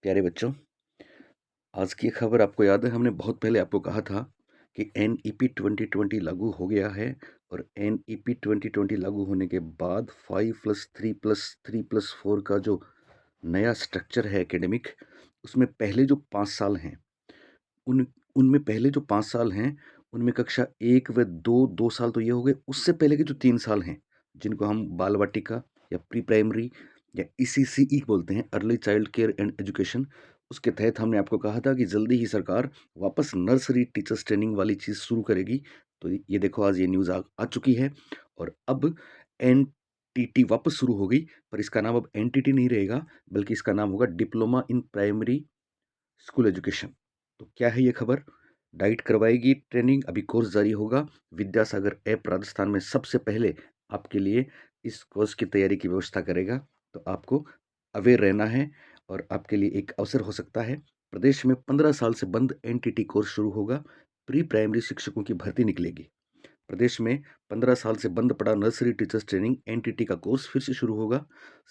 प्यारे बच्चों, आज की खबर आपको याद है हमने बहुत पहले आपको कहा था कि एनईपी 2020 लागू हो गया है और एनईपी 2020 लागू होने के बाद 5+3+3+4 का जो नया स्ट्रक्चर है एकेडमिक, उसमें पहले जो 5 साल हैं उन उनमें पहले जो 5 साल हैं उनमें कक्षा 1 व 2 साल तो ये हो गए। उससे पहले के जो 3 साल हैं जिनको हम बाल वाटिका या प्री प्राइमरी या ईसीसीई बोलते हैं, early child care and education, उसके तहत हमने आपको कहा था कि जल्दी ही सरकार वापस नर्सरी टीचर्स ट्रेनिंग वाली चीज़ शुरू करेगी। तो ये देखो आज ये न्यूज़ आ चुकी है और अब एनटीटी वापस शुरू हो गई। पर इसका नाम अब एनटीटी नहीं रहेगा, बल्कि इसका नाम होगा diploma in primary school education. तो क्या है ये खबर? डाइट करवाएगी ट्रेनिंग, अभी कोर्स जारी होगा। विद्यासागर ऐप राजस्थान में सबसे पहले आपके लिए इस कोर्स की तैयारी की व्यवस्था करेगा। तो आपको अवेयर रहना है और आपके लिए एक अवसर हो सकता है। प्रदेश में 15 साल से बंद एनटीटी कोर्स शुरू होगा। प्री प्राइमरी शिक्षकों की भर्ती निकलेगी। प्रदेश में 15 साल से बंद पड़ा नर्सरी टीचर्स ट्रेनिंग एनटीटी का कोर्स फिर से शुरू होगा।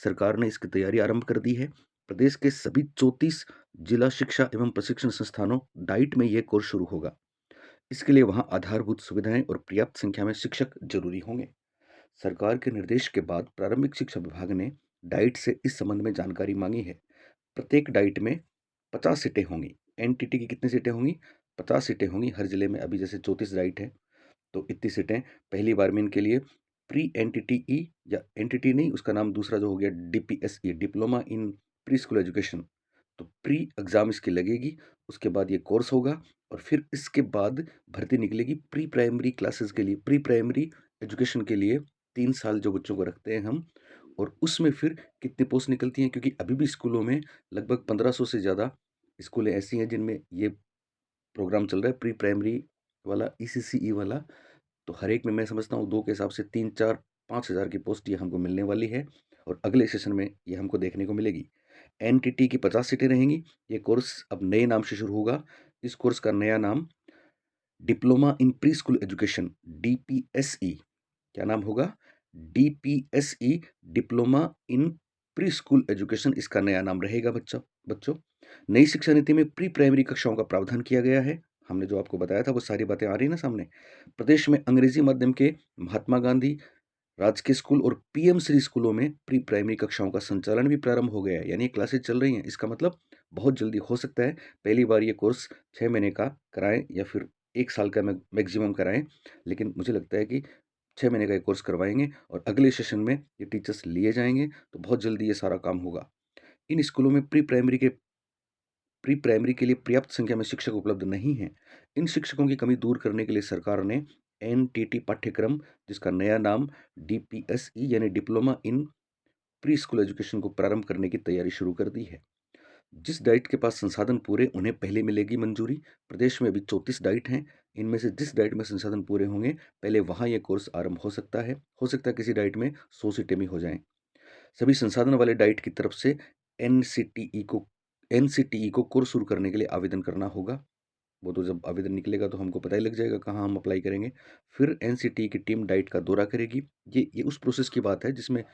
सरकार ने इसकी तैयारी आरंभ कर दी है। प्रदेश के सभी 34 जिला शिक्षा एवं प्रशिक्षण संस्थानों डाइट में यह कोर्स शुरू होगा। इसके लिए वहां आधारभूत सुविधाएं और पर्याप्त संख्या में शिक्षक जरूरी होंगे। सरकार के निर्देश के बाद प्रारंभिक शिक्षा विभाग ने डाइट से इस संबंध में जानकारी मांगी है। प्रत्येक डाइट में 50 सीटें होंगी। एनटीटी की कितनी सीटें होंगी? 50 सीटें होंगी हर जिले में। अभी जैसे 34 डाइट है तो इतनी सीटें पहली बार में इनके लिए प्री एनटीटी ई या एनटीटी नहीं, उसका नाम दूसरा जो हो गया DPSE, diploma in preschool education. तो प्री एग्जाम इसकी लगेगी, उसके बाद ये कोर्स होगा और फिर इसके बाद भर्ती निकलेगी प्री प्राइमरी क्लासेस के लिए, प्री प्राइमरी एजुकेशन के लिए। 3 साल जो बच्चों को रखते हैं हम, और उसमें फिर कितनी पोस्ट निकलती हैं, क्योंकि अभी भी स्कूलों में लगभग 1500 से ज़्यादा स्कूलें ऐसी हैं जिनमें ये प्रोग्राम चल रहा है प्री प्राइमरी वाला, ईसीसीई वाला। तो हर एक में मैं समझता हूँ 2 के हिसाब से 3, 4, 5 हज़ार की पोस्ट ये हमको मिलने वाली है और अगले सेशन में ये हमको देखने को मिलेगी। एनटीटी की 50 सीटें रहेंगी। ये कोर्स अब नए नाम से शुरू होगा। इस कोर्स का नया नाम diploma in preschool education, DPSE. क्या नाम होगा? DPSE, diploma in preschool education, इसका नया नाम रहेगा बच्चों। बच्चों, नई शिक्षा नीति में प्री प्राइमरी कक्षाओं का प्रावधान किया गया है। हमने जो आपको बताया था वो सारी बातें आ रही है ना सामने। प्रदेश में अंग्रेजी माध्यम के महात्मा गांधी राजकीय स्कूल और पीएम श्री स्कूलों में प्री प्राइमरी कक्षाओं का संचालन भी प्रारंभ हो गया है, यानी क्लासेस चल रही हैं। इसका मतलब बहुत जल्दी हो सकता है पहली बार ये कोर्स 6 महीने का कराएं या फिर 1 साल का मैक्सिमम कराएं, लेकिन मुझे लगता है कि 6 महीने का ये कोर्स करवाएंगे और अगले सेशन में ये टीचर्स लिए जाएंगे तो बहुत जल्दी ये सारा काम होगा। इन स्कूलों में प्री प्राइमरी के लिए पर्याप्त संख्या में शिक्षक उपलब्ध नहीं हैं। इन शिक्षकों की कमी दूर करने के लिए सरकार ने एनटीटी पाठ्यक्रम, जिसका नया नाम डीपीएसई यानी diploma in preschool education को प्रारंभ करने की तैयारी शुरू कर दी है। जिस डाइट के पास संसाधन पूरे उन्हें पहले मिलेगी मंजूरी। प्रदेश में अभी 34 डाइट हैं। इनमें से जिस डाइट में संसाधन पूरे होंगे पहले वहां यह कोर्स आरंभ हो सकता है। किसी डाइट में 100 सीटें भी हो जाएं। सभी संसाधन वाले डाइट की तरफ से एनसीटीई को एनसीटीई को कोर्स शुरू करने के लिए आवेदन करना होगा। वो तो जब आवेदन निकलेगा तो हमको पता ही लग जाएगा कहाँ हम अप्लाई करेंगे। फिर एनसीटीई की टीम डाइट का दौरा करेगी। ये उस प्रोसेस की बात है जिसमें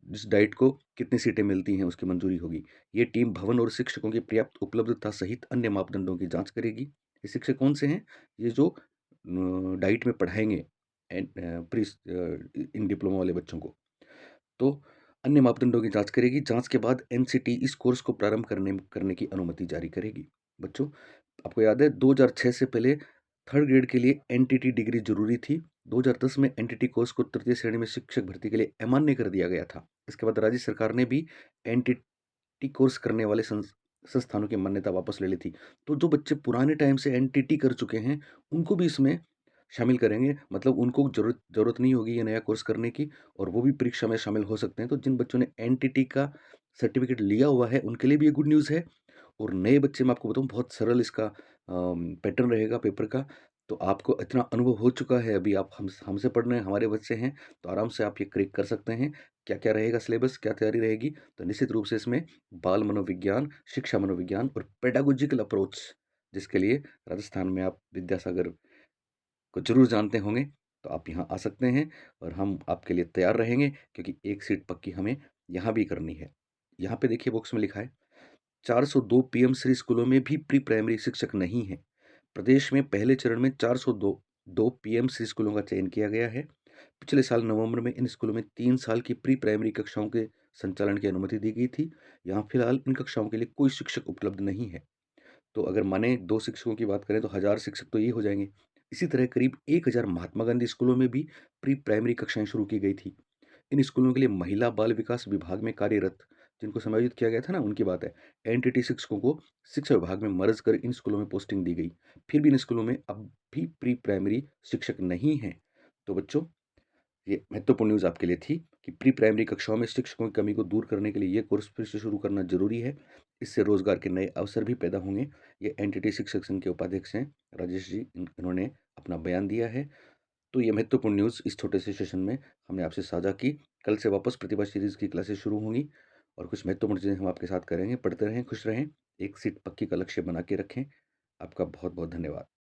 जिस डाइट को कितनी सीटें मिलती हैं उसकी मंजूरी होगी। ये टीम भवन और शिक्षकों की पर्याप्त उपलब्धता सहित अन्य मापदंडों की जांच करेगी। ये शिक्षक कौन से हैं? ये जो डाइट में पढ़ाएंगे प्री इन डिप्लोमा वाले बच्चों को। तो अन्य मापदंडों की जांच करेगी। जांच के बाद एनसीटी इस कोर्स को प्रारंभ करने की अनुमति जारी करेगी। बच्चों, आपको याद है 2006 से पहले थर्ड ग्रेड के लिए एनटीटी डिग्री जरूरी थी। 2010 में एनटीटी कोर्स को तृतीय श्रेणी में शिक्षक भर्ती के लिए अमान्य कर दिया गया था। इसके बाद राज्य सरकार ने भी एनटीटी कोर्स करने वाले संस्थानों की मान्यता वापस ले ली थी। तो जो बच्चे पुराने टाइम से एनटीटी कर चुके हैं उनको भी इसमें शामिल करेंगे। मतलब उनको जरूरत नहीं होगी ये नया कोर्स करने की और वो भी परीक्षा में शामिल हो सकते हैं। तो जिन बच्चों ने एनटीटी का सर्टिफिकेट लिया हुआ है उनके लिए भी ये गुड न्यूज़ है। और नए बच्चे, मैं आपको बताऊँ, बहुत सरल इसका पैटर्न रहेगा पेपर का। तो आपको इतना अनुभव हो चुका है, अभी आप हमसे पढ़ रहे हैं, हमारे बच्चे हैं, तो आराम से आप ये क्रैक कर सकते हैं। क्या क्या रहेगा सिलेबस, क्या तैयारी रहेगी? तो निश्चित रूप से इसमें बाल मनोविज्ञान, शिक्षा मनोविज्ञान और पेडागोजिकल अप्रोच, जिसके लिए राजस्थान में आप विद्यासागर को जरूर जानते होंगे, तो आप यहाँ आ सकते हैं और हम आपके लिए तैयार रहेंगे, क्योंकि एक सीट पक्की हमें यहाँ भी करनी है। यहाँ पे देखिए बॉक्स में लिखा है 402 पीएम श्री स्कूलों में भी प्री प्राइमरी शिक्षक नहीं हैं। प्रदेश में पहले चरण में 402 पीएम श्री स्कूलों का चयन किया गया है। पिछले साल नवंबर में इन स्कूलों में 3 साल की प्री प्राइमरी कक्षाओं के संचालन की अनुमति दी गई थी। यहाँ फिलहाल इन कक्षाओं के लिए कोई शिक्षक उपलब्ध नहीं है। तो अगर माने 2 शिक्षकों की बात करें तो 1000 शिक्षक तो ये हो जाएँगे। इसी तरह करीब 1000 महात्मा गांधी स्कूलों में भी प्री प्राइमरी कक्षाएँ शुरू की गई थी। इन स्कूलों के लिए महिला बाल विकास विभाग में कार्यरत जिनको समायोजित किया गया था ना, उनकी बात है। एनटीटी शिक्षकों को शिक्षा विभाग में मर्ज कर इन स्कूलों में पोस्टिंग दी गई। फिर भी इन स्कूलों में अब भी प्री प्राइमरी शिक्षक नहीं हैं। तो बच्चों, ये महत्वपूर्ण न्यूज़ आपके लिए थी कि प्री प्राइमरी कक्षाओं में शिक्षकों की कमी को दूर करने के लिए ये कोर्स फिर से शुरू करना ज़रूरी है। इससे रोज़गार के नए अवसर भी पैदा होंगे। ये एनटीटी शिक्षक संघ के उपाध्यक्ष हैं राजेश जी, इन्होंने अपना बयान दिया है। तो ये महत्वपूर्ण न्यूज़ इस छोटे से सेशन में हमने आपसे साझा की। कल से वापस प्रतिभा सीरीज़ की क्लासेस शुरू होंगी और कुछ महत्वपूर्ण चीज़ें हम आपके साथ करेंगे। पढ़ते रहें, खुश रहें, एक सीट पक्की का लक्ष्य बना के रखें। आपका बहुत बहुत धन्यवाद।